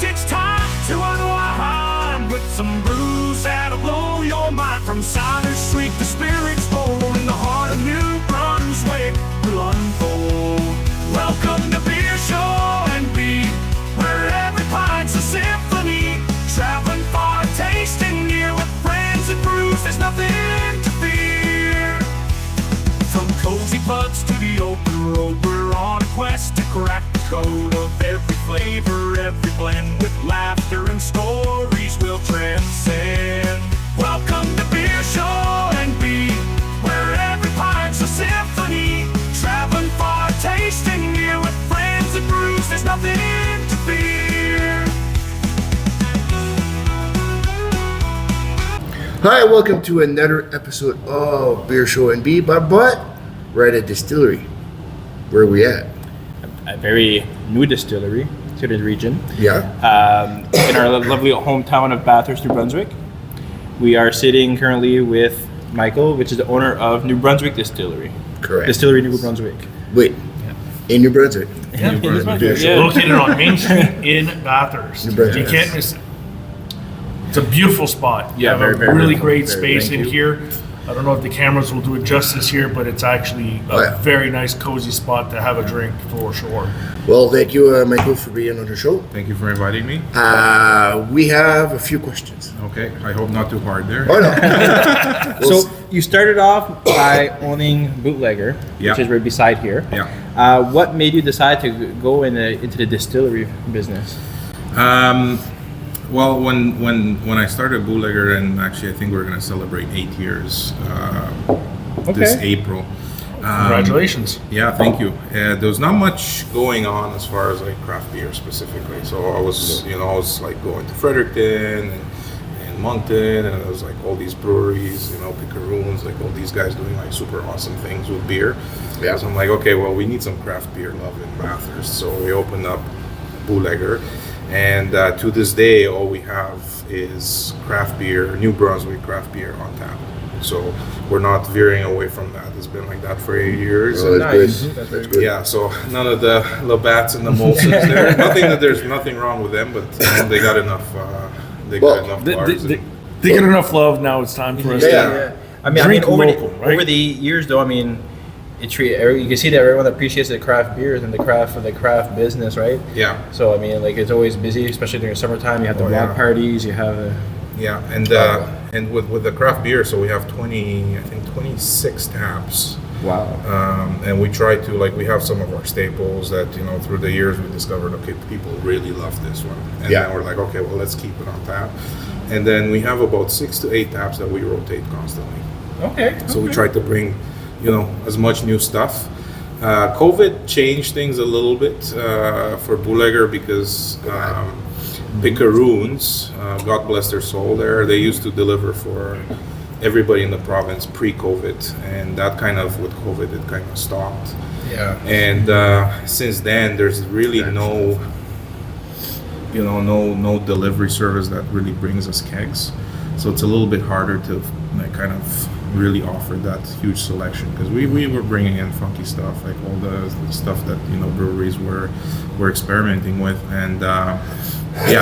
it's time to unwind with some brews that'll blow your mind. From cider sweet to spirits bold, in the heart of New Brunswick will unfold. Welcome to Beer Show and Be, where every pint's a symphony. Traveling far, tasting near, with friends and brews, there's nothing to fear. From cozy buds to the open road, we're on a quest to crack the code of every flavor, every blend. With laughter and stories we'll transcend. Welcome to Beer Show and Be, where every pint's a symphony. Traveling far, tasting near, with friends and brews, there's nothing to fear. Hi, welcome to another episode of Beer Show and Be, but we're at a distillery. Where are we at? A very new distillery to the region. Yeah. In our lovely hometown of Bathurst, New Brunswick. We are sitting currently with Michael, which is the owner of New Brunswick Distillery. Correct. Distillery New Brunswick. Wait, in New Brunswick? Yeah, New Brunswick. Yeah. Located on Main Street in Bathurst. New Brunswick. You can't miss it. It's a beautiful spot. Yeah, You very, have very a really beautiful. great Very, space thank in you. here. I don't know if the cameras will do it justice here, but it's actually a very nice, cozy spot to have a drink for sure. Well, thank you, Michael, for being on the show. Thank you for inviting me. We have a few questions. Okay, I hope not too hard there. Oh, no. So you started off by owning Bootlegger, Yeah. which is right beside here. Yeah. What made you decide to go into the distillery business? Well, when I started Bootlegger, and actually I think we're going to celebrate 8 years this Okay. April. Congratulations. Yeah, thank you. There was not much going on as far as like craft beer specifically. So I was like going to Fredericton and Moncton, and there was like all these breweries, Picaroons, like all these guys doing like super awesome things with beer. Yeah. So I'm like, okay, well, we need some craft beer love in Bathurst. So we opened up Bootlegger. And to this day, all we have is craft beer, New Brunswick craft beer on tap. So we're not veering away from that. It's been like that for 8 years. Oh, that's Nice. good. That's very good. Yeah, so none of the Labatts and the Molsons there. There's nothing wrong with them, but they got enough. They got enough bars. They get enough love. Now it's time for us Yeah. to Drink drink local, right? over the years, though, you can see that everyone appreciates the craft beers and the craft business, right? Yeah, So it's always busy, especially during summertime. You have the Oh, block yeah. parties. You have yeah, and with the craft beer, so we have 26 taps. wow. And we try to, we have some of our staples that, through the years we discovered, okay, people really love this one. And Yeah. then we're like, okay, well, let's keep it on tap. And then we have about 6 to 8 taps that we rotate constantly. Okay. So we try to bring, as much new stuff. COVID changed things a little bit for Bootlegger because Picaroons, God bless their soul there, they used to deliver for everybody in the province pre-COVID, and that kind of, with COVID, it kind of stopped. Yeah. And since then, there's really no delivery service that really brings us kegs. So it's a little bit harder to kind of really offer that huge selection, because we were bringing in funky stuff, like all the stuff that breweries were experimenting with, and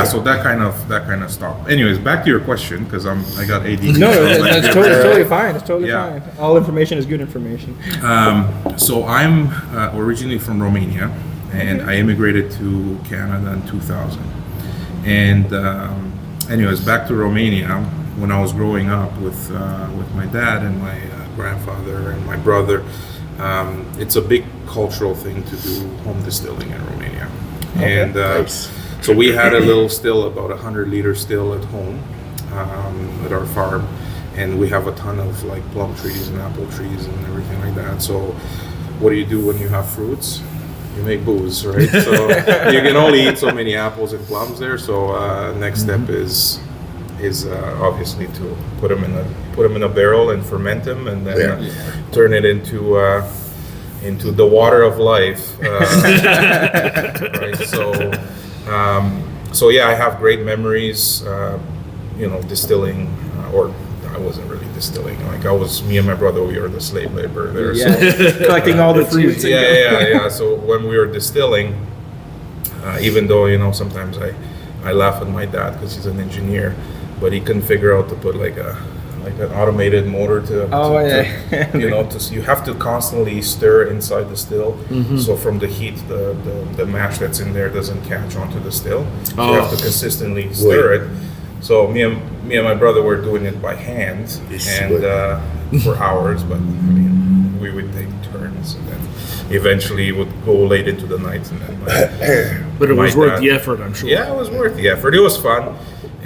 so that kind of stopped. Anyways, back to your question, because I got ADD. No, that's totally fine. It's totally Yeah. fine. All information is good information. So I'm originally from Romania, and I immigrated to Canada in 2000. And anyways, back to Romania. When I was growing up with my dad and my grandfather and my brother, it's a big cultural thing to do home distilling in Romania. And Nice. so we had a little still, about 100-liter still at home at our farm, and we have a ton of plum trees and apple trees and everything like that. So what do you do when you have fruits? You make booze, right? So you can only eat so many apples and plums there. So next step is obviously to put them in a barrel and ferment them, and then turn it into the water of life. Right? So I have great memories, distilling, or I wasn't really distilling. Me and my brother, we were the slave labor there. So, Collecting all the fruits. yeah. So when we were distilling, even though sometimes I laugh at my dad because he's an engineer, but he couldn't figure out to put like an automated motor to you have to constantly stir inside the still, so from the heat the mash that's in there doesn't catch onto the still, so you have to consistently stir it. So me and my brother were doing it by hand for hours, but I mean we would take turns, and then eventually would go late into the night, and then But it was worth the effort, I'm sure. yeah, it was worth the effort. It was fun.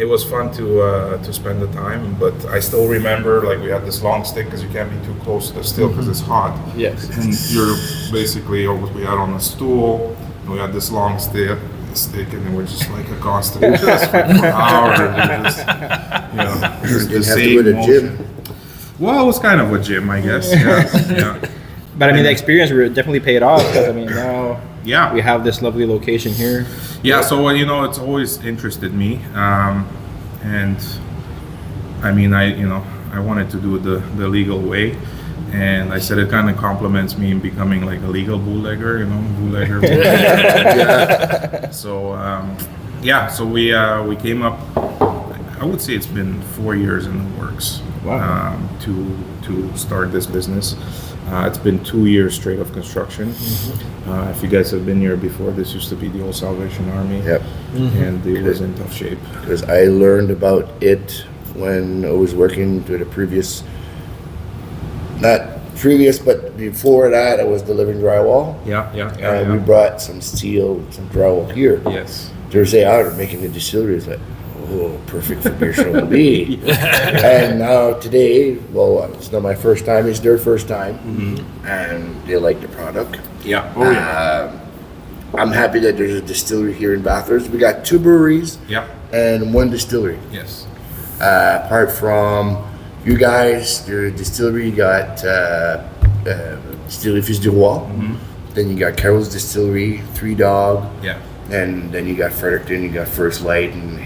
It was fun to spend the time, but I still remember like we had this long stick because you can't be too close to the still because it's hot. Yes. And you're basically we had on a stool, and we had this long stick, and it was just like a constant just for hours. Just Didn't have to go to the gym. Well, it was kind of a gym, I guess. Yeah. But I mean, the experience definitely paid off because I mean now Yeah. we have this lovely location here. Yeah, so it's always interested me, and I mean, I wanted to do it the legal way, and I said it kind of complements me in becoming like a legal bootlegger, bootlegger. So so we came up. I would say it's been 4 years in the works. Wow. To start this business. It's been 2 years straight of construction. If you guys have been here before, this used to be the old Salvation Army. Yep. And it was in tough shape. Because I learned about it when I was working to the previous, not previous, but before that, I was delivering drywall. Yeah. We brought some steel, some drywall here. Yes. Thursday out making the distillery. It's like, oh, perfect for beer show and be. And now today, well, it's not my first time, it's their first time, and they like the product. Yeah. I'm happy that there's a distillery here in Bathurst. We got 2 breweries Yeah. and 1 distillery. Yes. Apart from you guys, your distillery, you got Distillery Fils du Roi. Then you got Carol's Distillery, Three Dog. Yeah. And then you got Fredericton, you got First Light, and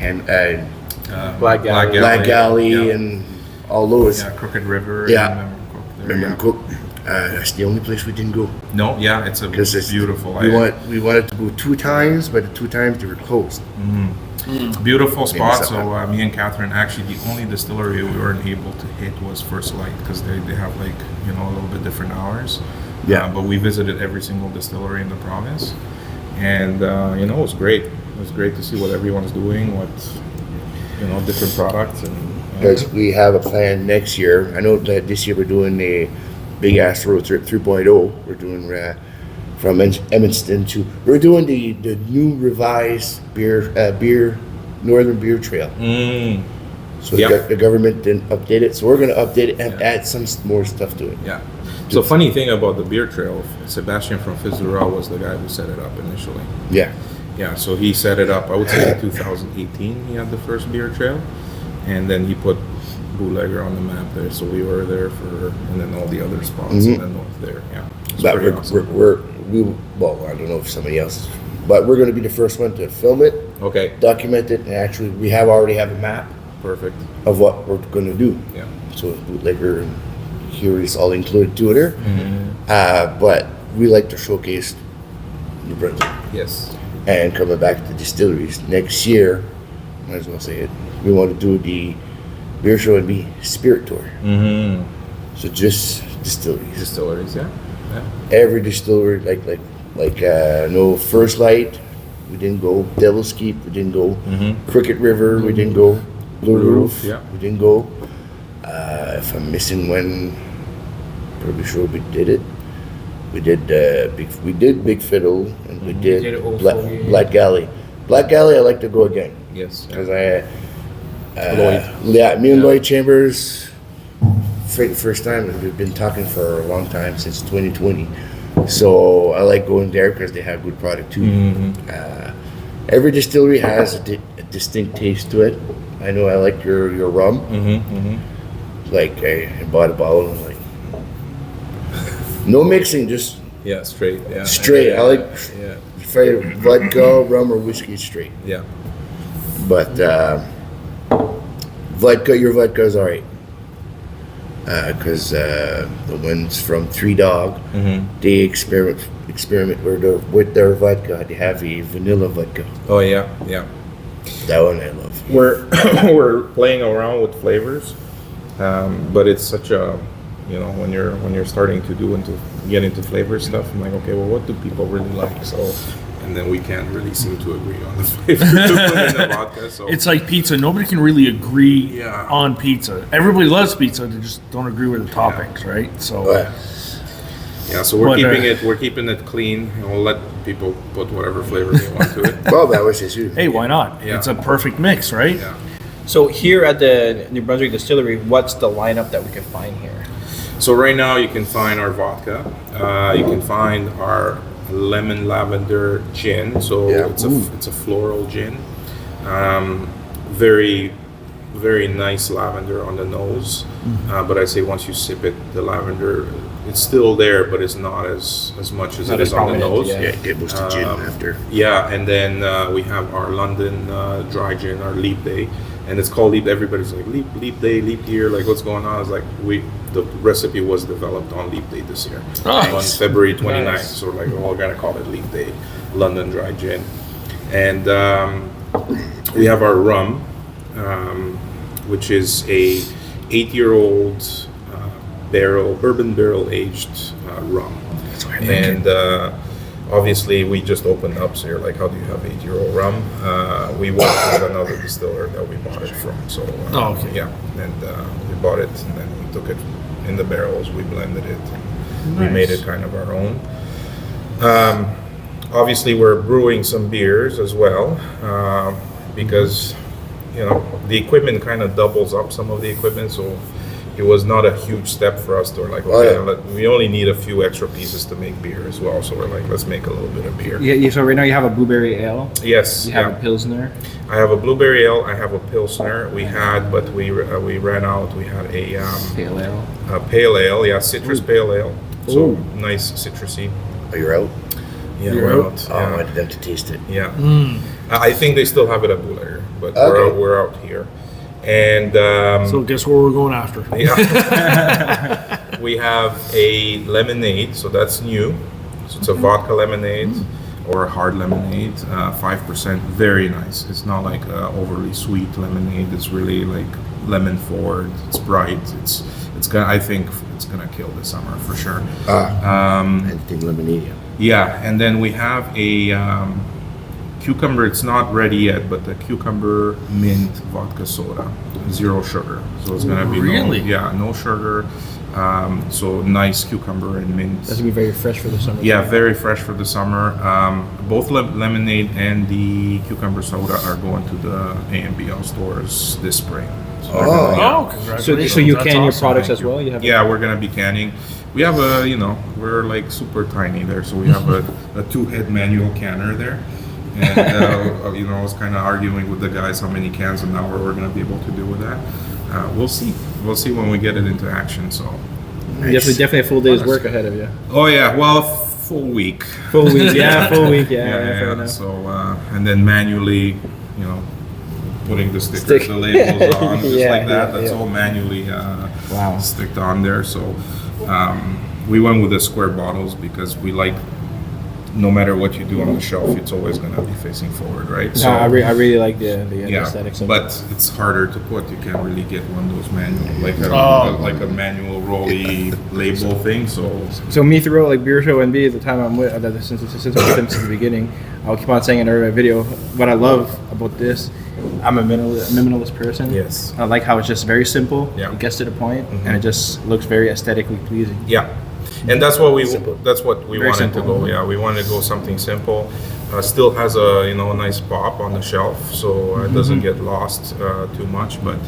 Black Galley. Black Galley, Yeah. and all those. Yeah, Crooked River. Yeah. Remember Yeah. Cook? That's the only place we didn't go. No, yeah, it's beautiful. We wanted to go 2 times, but the 2 times they were closed. Beautiful spot. Maybe So me and Catherine, actually, the only distillery we weren't able to hit was First Light because they have like a little bit different hours. Yeah. But we visited every single distillery in the province, and it was great. It was great to see what everyone's doing, different products, and Because we have a plan next year. I know that this year we're doing a big ass road trip 3.0. We're doing from Emmonston to. We're doing the new revised Northern Beer Trail. So Yep. the government didn't update it, so we're going to update it and add some more stuff to it. Yeah. So funny thing about the beer trail, Sebastian from Fils du Roi was the guy who set it up initially. Yeah. Yeah, so he set it up, I would say in 2018 he had the first beer trail, and then he put Bootlegger on the map there, so we were there and then all the other spots in the north there, yeah. It's But pretty awesome. well, I don't know if somebody else is, but we're going to be the first one to film it, Okay, document it, and actually we already have a map perfect, of what we're going to do. yeah. So Bootlegger and here is all included to there. But we like to showcase New Brunswick. Yes. And coming back to distilleries next year, might as well say it. We want to do the beer show and be spirit tour. So just distilleries. Distilleries, yeah. Every distillery, like no First Light, we didn't go. Devil's Keep, we didn't go. Crooked River, we didn't go. Blue Roof, yeah. we didn't go. If I'm missing one, pretty sure we did it. We did Big Fiddle, and we did, did also, Black Galley. Black Galley, I like to go again Yes. because Lloyd. me and Lloyd Chambers, for the first time, and we've been talking for a long time since 2020. So I like going there because they have good product too. Every distillery has a distinct taste to it. I know I like your rum. Like I bought a bottle and like no mixing, just Yeah, straight. Yeah. straight. Yeah, I like Yeah. vodka, rum, or whiskey straight. Yeah. But your vodka is alright. Because the ones from Three Dog, they experiment with their vodka. They have a vanilla vodka. Oh yeah. Yeah. That one I love. We're we're playing around with flavors, but it's such a, you know, when you're starting to get into flavor stuff, I'm like, okay, well, what do people really like? So, and then we can't really seem to agree on the flavor to put in the vodka. So It's like pizza. Nobody can really agree Yeah. on pizza. Everybody loves pizza. They just don't agree with the toppings, right? So But yeah, so we're But, we're keeping it clean, and we'll let people put whatever flavor they want to it. well, that was just you. hey, why not? Yeah. It's a perfect mix, right? Yeah. So here at the New Brunswick Distillery, what's the lineup that we can find here? So right now you can find our vodka. You can find our lemon lavender gin. So Yeah. it's a floral gin. Very very nice lavender on the nose. But I say once you sip it, the lavender, it's still there, but it's not as much as Not it as is on the prominent, nose. yeah. Yeah, it was the gin after. Yeah, and then we have our London dry gin, our Leap Day, and it's called Leap. Everybody's like Leap Day, Leap Year, like what's going on? It's like the recipe was developed on Leap Day this year, on February 29th. Nice. So like, oh, we're gonna call it Leap Day, London dry gin, and we have our rum, which is a 8-year-old bourbon barrel aged rum, and obviously we just opened up, so you're like, how do you have 8-year-old rum? We worked with another distiller that we bought it from, so okay. yeah, and we bought it, and then we took it in the barrels, we blended it, and we made it kind of our own. Obviously we're brewing some beers as well, because you know the equipment kind of doubles up some of the equipment, so it was not a huge step for us to like, okay, we only need a few extra pieces to make beer as well. So we're like, let's make a little bit of beer. Yeah, so right now you have a blueberry ale. Yes. You have yeah. a pilsner. I have a blueberry ale. I have a pilsner. We had, but we ran out. We had a Pale ale. pale ale. Yeah, citrus pale ale. So Ooh. nice citrusy. Are you out? Yeah, You're we're out? out. Oh, I Yeah. wanted them to taste it. Yeah. I think they still have it at Boulanger, but Okay. we're out here. And So guess what we're going after? yeah. We have a lemonade, so that's new. So it's a vodka lemonade or a hard lemonade, 5%. Very nice. It's not like a overly sweet lemonade. It's really like lemon forward. It's bright. It's gonna. I think it's gonna kill this summer for sure. Anything lemonade. Yeah, and then we have a cucumber. It's not ready yet, but the cucumber mint vodka soda, 0 sugar. So it's gonna be Really? no sugar. So nice cucumber and mint. That's gonna be very fresh for the summer. Yeah, very fresh for the summer. Both lemonade and the cucumber soda are going to the AMBL stores this spring. So we're gonna- yeah. Oh, congratulations. So you That's can your awesome. products Thank as you. well. You have. Yeah, we're gonna be canning. We have we're like super tiny there, so we have a 2-head manual canner there. And I was kind of arguing with the guys how many cans an hour we're gonna be able to do with that. We'll see. We'll see when we get it into action. So. Definitely a full day's work ahead of you. Oh yeah, well, full week. Full week. Yeah, full week. Yeah. Fair enough. So and then manually, putting the stickers, the labels on, just Yeah, like that. yeah, That's yeah. all manually Wow. sticked on there. So we went with the square bottles because we like, no matter what you do on the shelf, it's always gonna be facing forward, right? No, I really like the yeah, aesthetics of it. but it's harder to put. You can't really get one of those manual, like a manual rolly label thing. So me throughout like Beer Show and B, the time I'm with, since I'm with them since the beginning, I'll keep on saying in every video, what I love about this, I'm a minimalist person. Yes. I like how it's just very simple. Yeah. It gets to the point, and it just looks very aesthetically pleasing. yeah, and that's what we Simple. that's what we Very wanted to simple. go. Yeah, we wanted to go something simple. Still has a a nice pop on the shelf, so it doesn't get lost too much, but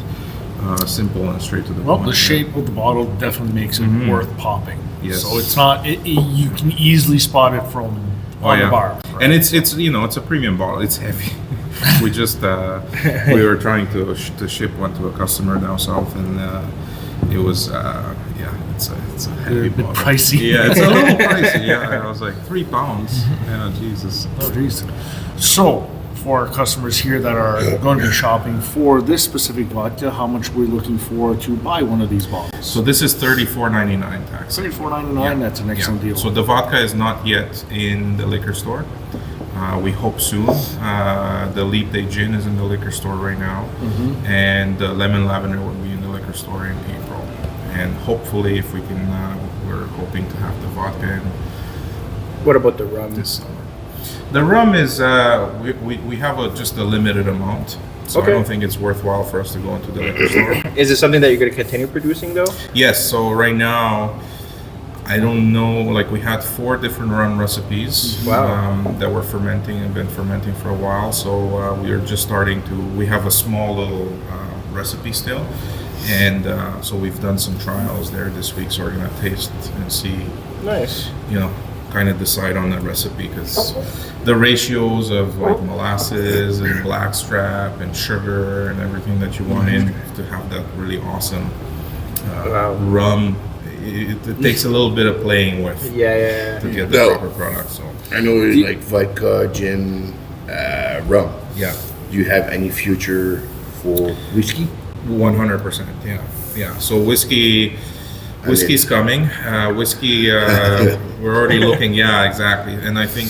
simple and straight to the Well, point. the shape of the bottle definitely makes it worth popping. Yes. So it's not. You can easily spot it from on the bar. Right? And it's it's a premium bottle. It's heavy. We just we were trying to ship one to a customer down south, and it was it's a heavy A bit bottle. pricey. Yeah, it's a little pricey. Yeah, I was like £3. Yeah, Jesus. Oh, geez. So, for our customers here that are going to be shopping for this specific vodka, how much we're looking for to buy one of these bottles? So this is $34.99 tax. $34.99. That's an excellent deal. So the vodka is not yet in the liquor store. We hope soon. The Leap Day Gin is in the liquor store right now, and the Lemon Lavender will be in the liquor store in April. And hopefully, if we can, we're hoping to have the vodka in What about the rum? this summer. The rum is we have just a limited amount, so Okay. I don't think it's worthwhile for us to go into the liquor store. Is it something that you're going to continue producing though? Yes, so right now, I don't know, like we had 4 different rum recipes Wow. that were fermenting and been fermenting for a while. So we are just starting to, we have a small little recipe still. And so we've done some trials there this week. So we're going to taste and see, Nice. kind of decide on that recipe because the ratios of like molasses and blackstrap and sugar and everything that you want in to have that really awesome Wow. rum, it takes a little bit of playing with Yeah. to get the No. proper product. So I know it's like vodka, gin, rum. yeah, Do you have any future for whiskey? 100%. Yeah. So whiskey's coming. Whiskey, we're already looking. Yeah, exactly. And I think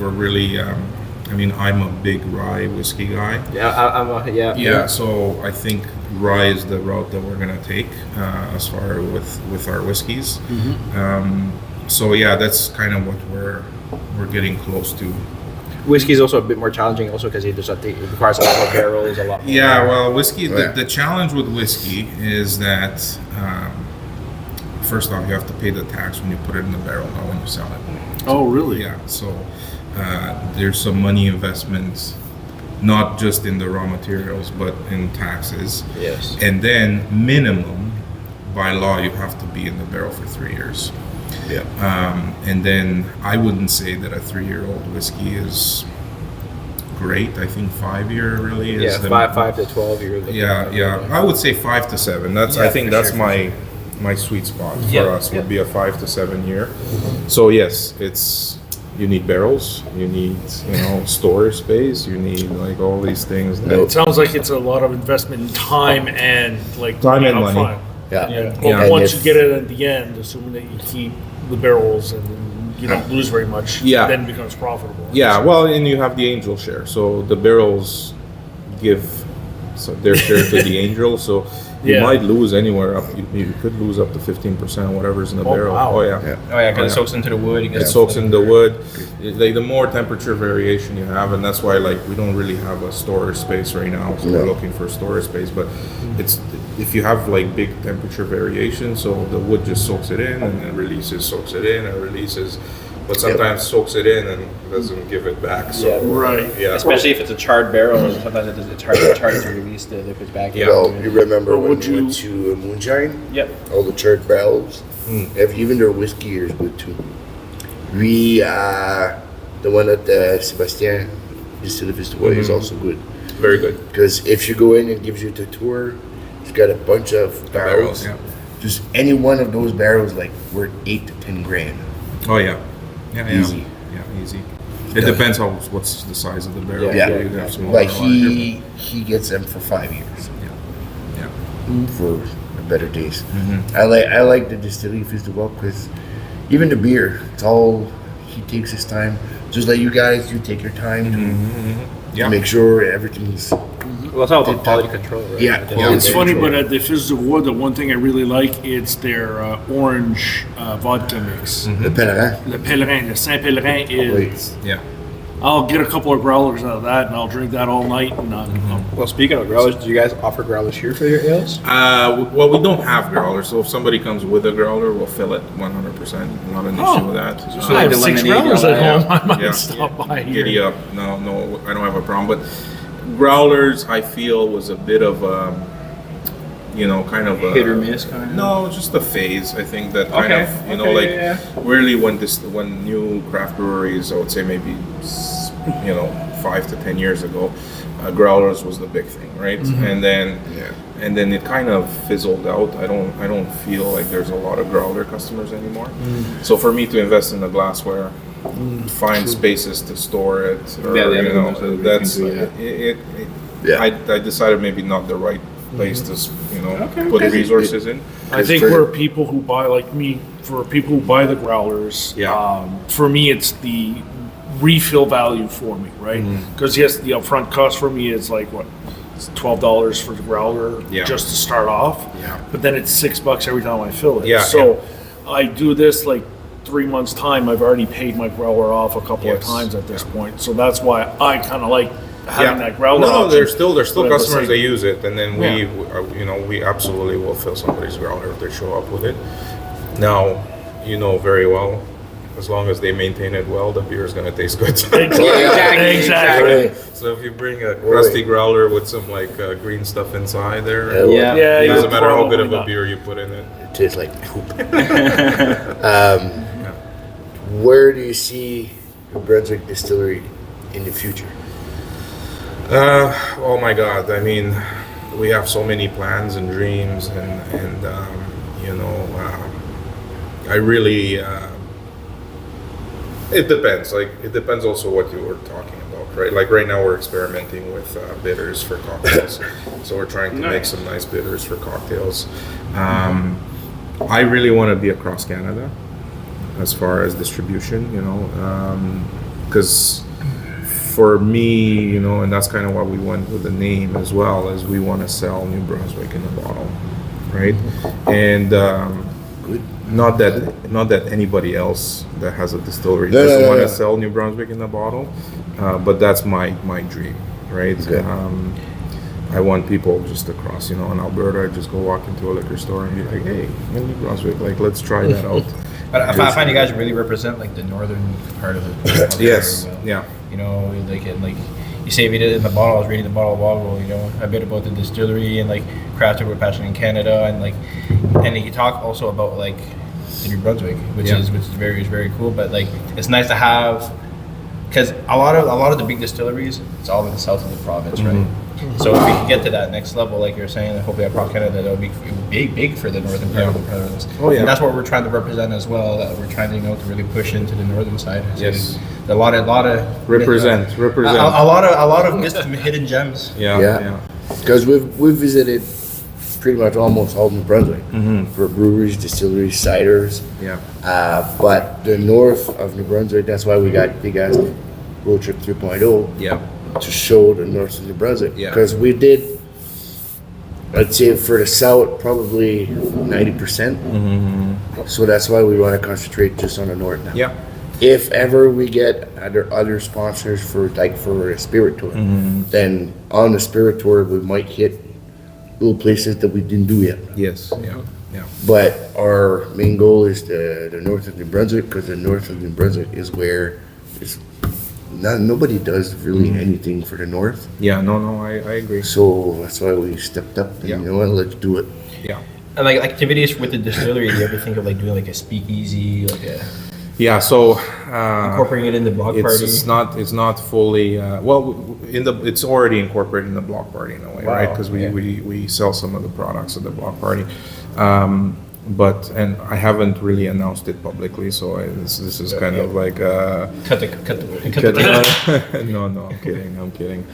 we're really. I'm a big rye whiskey guy. Yeah. Yeah, so I think rye is the route that we're gonna take as far with our whiskeys. So yeah, that's kind of what we're getting close to. Whiskey is also a bit more challenging, also because it requires a lot more barrels, a lot more. Yeah, well, whiskey. Yeah. The challenge with whiskey is that first off, you have to pay the tax when you put it in the barrel, not when you sell it. Oh, really? Yeah, so there's some money investments, not just in the raw materials, but in taxes. Yes. And then minimum, by law, you have to be in the barrel for 3 years. Yeah. And then I wouldn't say that a 3-year-old whiskey is great. I think 5-year really is. Yeah, 5 to 12 years. Yeah. I would say 5 to 7. I think for that's sure, my sweet spot for Yeah, us would yeah. be a 5 to 7 year. So yes, you need barrels, you need storage space, you need like all these things. That, It sounds like it's a lot of investment in time and like Time and up money. front. Yeah. Yeah. But Yeah. once And you get it at the end, assuming that you keep the barrels and you don't lose very much, Yeah. then it becomes profitable. Yeah, well, and you have the angel share. So the barrels give their share to the angel. So you Yeah. might lose anywhere up. You could lose up to 15%, whatever's in the Oh, barrel. wow. Oh yeah. Yeah. Oh yeah, because Oh, it yeah. soaks into the wood. It soaks in the wood. Like the more temperature variation you have, and that's why like we don't really have a storage space right now. So we're No. looking for storage space. But it's if you have like big temperature variation, so the wood just soaks it in and then releases, soaks it in and releases. But sometimes soaks it in and doesn't give it back. So Right. yeah. Especially if it's a charred barrel, sometimes it's hard to release the liquids back. Yeah. Well, you remember But when would we went you- to Moonshine? Yep. All the charred barrels. Even their whiskey here is good too. We, the one at the Sebastien Distillery Festival is also good. Very good. Because if you go in and gives you the tour, it's got a bunch of barrels. Yeah. Just any one of those barrels, like worth 8 to 10 grand. Oh yeah. Yeah. Easy. Yeah, easy. It depends on what's the size of the barrel. Yeah. You have smaller, Like larger, he gets them for 5 years but- yeah. for a better taste. I like the Distillery Festival because even the beer, it's all he takes his time. Just like you guys, you take your time Yeah. to make sure everything's. Well, it's all about quality control, right? Yeah, At the quality end of It's the day. funny, but at the Festival, the one thing I really like it's their orange vodka mix. The Pelerin. Le Pèlerin, the Saint Pèlerin is. Yeah. I'll get a couple of growlers out of that, and I'll drink that all night. And Well, speaking of growlers, do you guys offer growlers here for your ales? Well, we don't have growlers, so if somebody comes with a growler, we'll fill it 100%. Not an issue with that. So I like have the 6 lemonade, growlers at yeah. home. I might Yeah. stop by here. Giddy up. No, I don't have a problem. But growlers, I feel, was a bit of kind of a Hit or miss kind of? No, just a phase. I think that kind Okay, of, okay, like yeah. really when new craft breweries, I would say maybe 5 to 10 years ago, growlers was the big thing, right? And then it kind of fizzled out. I don't feel like there's a lot of growler customers anymore. So for me to invest in the glassware, find spaces to store it, or, Yeah, the other ones that's we can do, Yeah. I decided maybe not the right place to Okay, put okay. resources in. I think for- for people who buy, like me, for people who buy the growlers, Yeah. for me it's refill value for me, right? Because yes, the upfront cost for me is like what, it's $12 for the growler Yeah. just to start off. Yeah. But then it's $6 every time I fill it. Yeah, So I do this like 3 months time. I've already paid my growler off a couple of Yes. times at this point. So that's why I kind of like having that growler. No, option. there's still But at the customers same- that use it, and then Yeah. we absolutely will fill somebody's growler if they show up with it. Now, you know very well, as long as they maintain it well, the beer is going to taste good. Exactly. So if you bring a crusty growler with some like green stuff inside there, Yeah. Yeah, it you're doesn't matter how good of probably a not. beer you put in it. It tastes like poop. Where do you see the Brunswick Distillery in the future? Oh my God! I mean, we have so many plans and dreams, and I really. It depends. Like it depends also what you were talking about, right? Like right now we're experimenting with bitters for cocktails, so we're trying to make some nice bitters for cocktails. I really want to be across Canada as far as distribution, because for me, and that's kind of why we went with the name as well, as we want to sell New Brunswick in a bottle, right? And Good. not that anybody else that has a distillery No, doesn't no, want to no. sell New Brunswick in a bottle, but that's my dream, right? Okay. I want people just across, in Alberta, just go walk into a liquor store and be like, hey, I'm New Brunswick, like let's try that out. But I find you guys really represent like the northern part of it. Yes, Very well. yeah. Like you say we did it in the bottle. I was reading the bottle, a bit about the distillery and like craft beer passion in Canada, and you talk also about like the New Brunswick, which is very cool. But like it's nice to have, because a lot of the big distilleries, it's all in the south of the province, right? So if we can get to that next level, like you're saying, hopefully across Canada, that would be big for the northern part of the province. Oh, yeah. And that's what we're trying to represent as well. That we're trying to to really push into the northern side. So Yes. a lot of Represent. a lot of missed hidden gems. Yeah. Because we've visited pretty much almost all New Brunswick for breweries, distilleries, ciders. Yeah. But the north of New Brunswick, that's why we got Big Ass Road Trip 3.0 Yeah. to show the north of New Brunswick. Yeah. Because we did, I'd say for the south, probably 90%. So that's why we want to concentrate just on the north now. Yeah. If ever we get other sponsors for a spirit tour, then on the spirit tour we might hit little places that we didn't do yet. Yes. Yeah. Yeah. But our main goal is the north of New Brunswick, because the north of New Brunswick is where nobody does really anything for the north. Yeah. No. I agree. So that's why we stepped up and Yeah. you know what, let's do it. Yeah. And like activities with the distillery, do you ever think of like doing like a speakeasy, like a Yeah. So. incorporating it in the block party? It's not fully it's already incorporated in the block party in a way, right? Because we sell some of the products at the block party, and I haven't really announced it publicly, so this is kind of like cut the no, I'm kidding.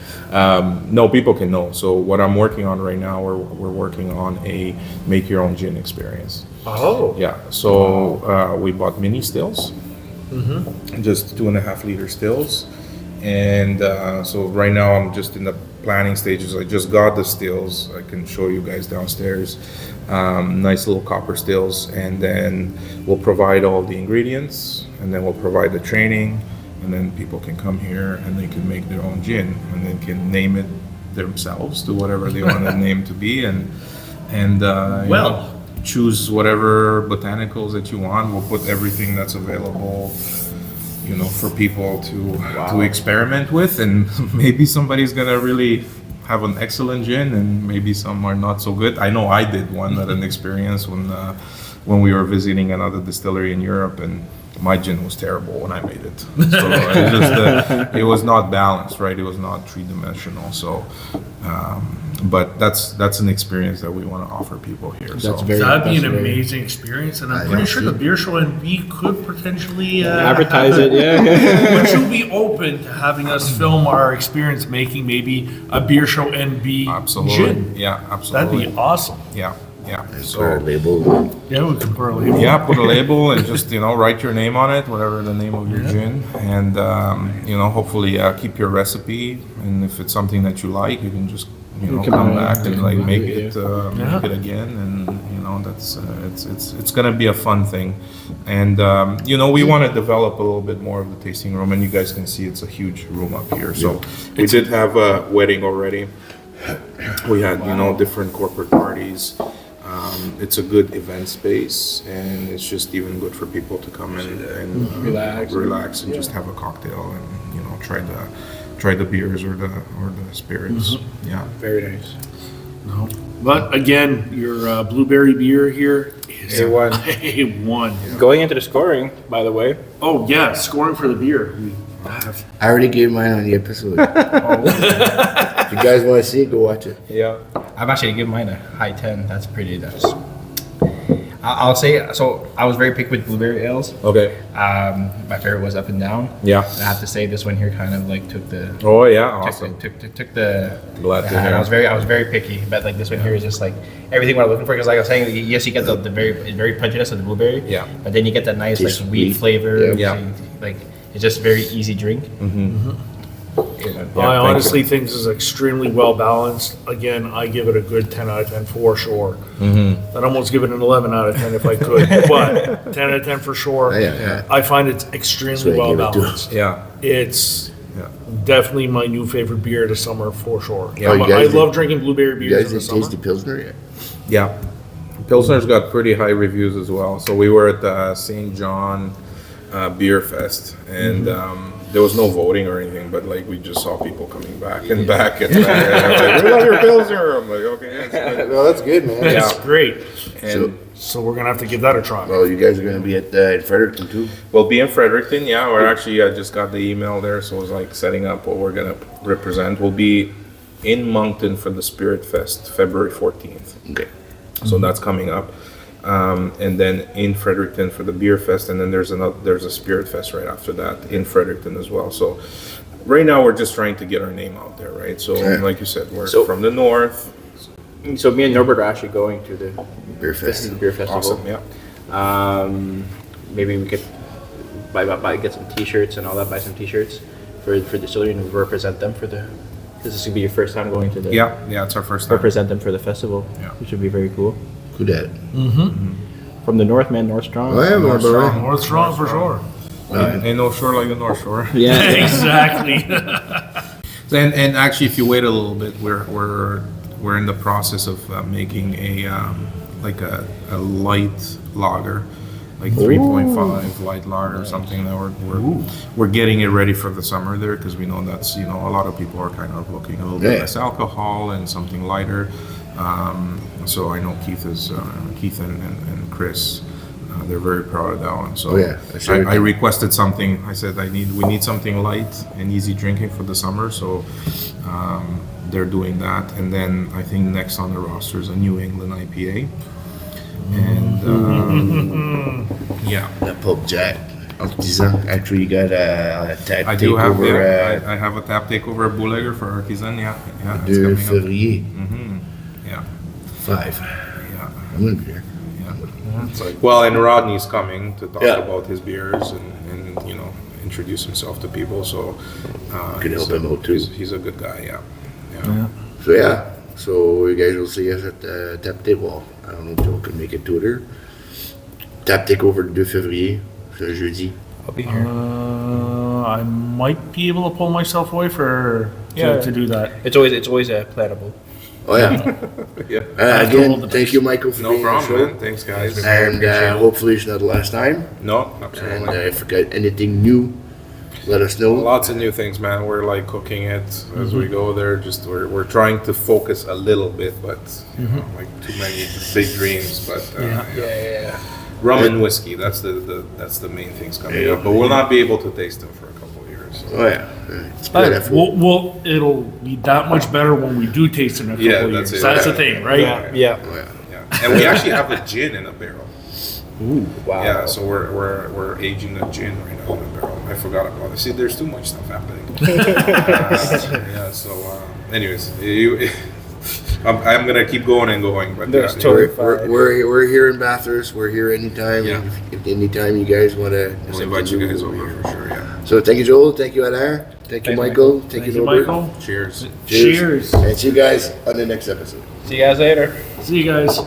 No, people can know. So what I'm working on right now, we're working on a make your own gin experience. Oh. Yeah, so we bought mini stills, just 2.5 liter stills, and so right now I'm just in the planning stages. I just got the stills. I can show you guys downstairs. Nice little copper stills, and then we'll provide all the ingredients, and then we'll provide the training, and then people can come here and they can make their own gin, and they can name it themselves to whatever they want the name to be, and choose whatever botanicals that you want. We'll put everything that's available, for people to experiment with, and maybe somebody's gonna really have an excellent gin, and maybe some are not so good. I know I did one at an experience when we were visiting another distillery in Europe, and my gin was terrible when I made it. So it was not balanced, right? It was not three-dimensional. So, but that's an experience that we want to offer people here. That'd be an amazing experience, and I'm pretty sure the beer show NB could potentially advertise it. Yeah. Would you be open to having us film our experience making maybe a beer show NB Absolutely. gin? Yeah, absolutely. That'd be awesome. Yeah. Yeah. And So put our label. Yeah, we can put our label. yeah, put a label and just write your name on it, whatever the name of your gin, and hopefully keep your recipe. And if it's something that you like, you can just come back and like make it again, and that's it's gonna be a fun thing. And we want to develop a little bit more of the tasting room, and you guys can see it's a huge room up here. So we did have a wedding already. We had different corporate parties. It's a good event space, and it's just even good for people to come in and relax and just have a cocktail and try the beers or the spirits. Yeah, Very nice. No. But again, your blueberry beer here is A1. A1. Going into the scoring, by the way. Oh yeah, scoring for the beer. I already gave mine on the episode. If you guys want to see it, go watch it. Yeah. I'm actually giving mine a high 10. That's pretty nice. I'll say, so I was very picky with blueberry ales. okay. My favorite was Up and Down. Yeah. And I have to say this one here kind of like took the Oh yeah, awesome. took the Glad to I hear. was very picky, but like this one here is just like everything what I'm looking for. Because like I was saying, yes, you get the very punchiness of the blueberry. Yeah. But then you get that nice Tastes like wheat sweet. flavor. Yeah. So like it's just very easy drink. I honestly think this is extremely well balanced. Again, I give it a good 10 out of 10 for sure. I'd almost give it an 11 out of 10 if I could, but 10 out of 10 for sure. Yeah. I find it's extremely That's what I well give it to. balanced. Yeah. It's Yeah. definitely my new favorite beer this summer for sure. Yeah. Oh, you I guys love did- drinking blueberry You beers guys in the did summer. taste the Pilsner yet? Yeah. Pilsner's got pretty high reviews as well. So we were at the St. John Beer Fest, and there was no voting or anything, but like we just saw people coming back and back and back. And I'm like, we love your Pilsner. I'm like, okay, that's good. No, that's good, man. Yeah. It's great. And So we're gonna have to give that a try. Well, you guys are going to be at in Fredericton too. we'll be in Fredericton. Yeah, we're actually, I just got the email there, so it was like setting up what we're gonna represent. We'll be in Moncton for the Spirit Fest, February 14th. Okay. So that's coming up. And then in Fredericton for the Beer Fest, and then there's a Spirit Fest right after that in Fredericton as well. So right now we're just trying to get our name out there, right? So Yeah. like you said, we're So- from the north. So me and Norbert are actually going to the Beer this is Fest. the beer festival. Awesome, yeah. Maybe we could get some T-shirts and all that. Buy some T-shirts for Distillery and represent them for the. This is gonna be your first time going to the. Yeah, it's our first time. Represent them for the festival, Yeah. which would be very cool. Who that? From the North, man, North Strong. Oh, yeah, North brother. Strong. North Strong for sure. Ain't no shore like the North Shore. Yeah. Exactly. And actually, if you wait a little bit, we're in the process of making a light lager, like 3.5 light lager or something that we're getting it ready for the summer there, because we know that's a lot of people are kind of looking a little bit Yeah. less alcohol and something lighter. So I know Keith and Chris. They're very proud of that one. So Oh, yeah, that's right. I requested something. I said we need something light and easy drinking for the summer. So they're doing that. And then I think next on the roster is a New England IPA. And yeah, That Pope Jack. Artisan. Actually, you got a tag I do have takeover, I have a tap takeover at Bulllegger for Artisan. Yeah, it's 2 coming up. février. Yeah, 5. yeah. I'm going to be there. Well, and Rodney's coming to talk Yeah. about his beers and introduce himself to people. So Could he's help him out, too. He's a good guy. Yeah. So, yeah. So, you guys will see us at the tap table. I don't know if Joe can make it to there. Tap takeover le 2 février. C'est un jeudi. I'll be here. I might be able to pull myself away to do that. It's always plannable. Oh, yeah. Yeah. After all Again, the thank you, Michael, for No being on the problem, man. show. Thanks, guys. And hopefully it's not the last time. No, And absolutely. if you got anything new, let us know. Lots of new things, man. We're like cooking it as we go there. Just we're trying to focus a little bit, but like too many big dreams. But Yeah. rum and whiskey. That's the main things coming up. But we'll not be able to taste them for a couple of years. So. Oh, yeah. It's beautiful. It'll be that much better when we do taste it in a couple Yeah, of that's years. it. That's the Yeah. thing, right? Yeah. Oh, yeah. Yeah, and we actually have a gin in a barrel. Ooh. Wow. Yeah, so we're aging a gin right now in a barrel. I forgot about it. See, there's too much stuff happening. Yeah. So, anyways, I'm gonna keep going and going, but That's yeah, totally We're here in Bathurst. We're here anytime. Yeah. If anytime you guys want to, we'll invite you guys over for sure. Yeah. So thank you, Joel. Thank you, Alain. Thank you, Thanks, Michael. Thank you, Norbert. Michael. Cheers. Cheers. And see you guys on the next episode. See you guys later. See you guys.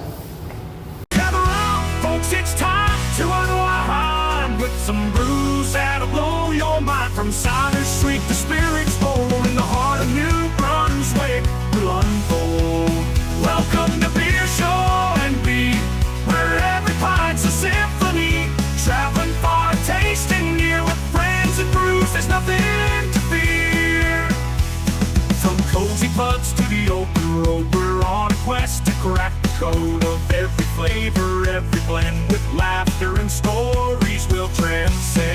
Gather round, folks, it's time to unwind with some brews that'll blow your mind. From cider sweet to spirits bold, in the heart of New Brunswick will unfold. Welcome to Beer Show and Beat, where every pint's a symphony. Traveling far, tasting near with friends and brews, there's nothing to fear. From cozy pubs to the open road, we're on a quest to crack the code of every flavor, every blend. With laughter and stories we'll transcend.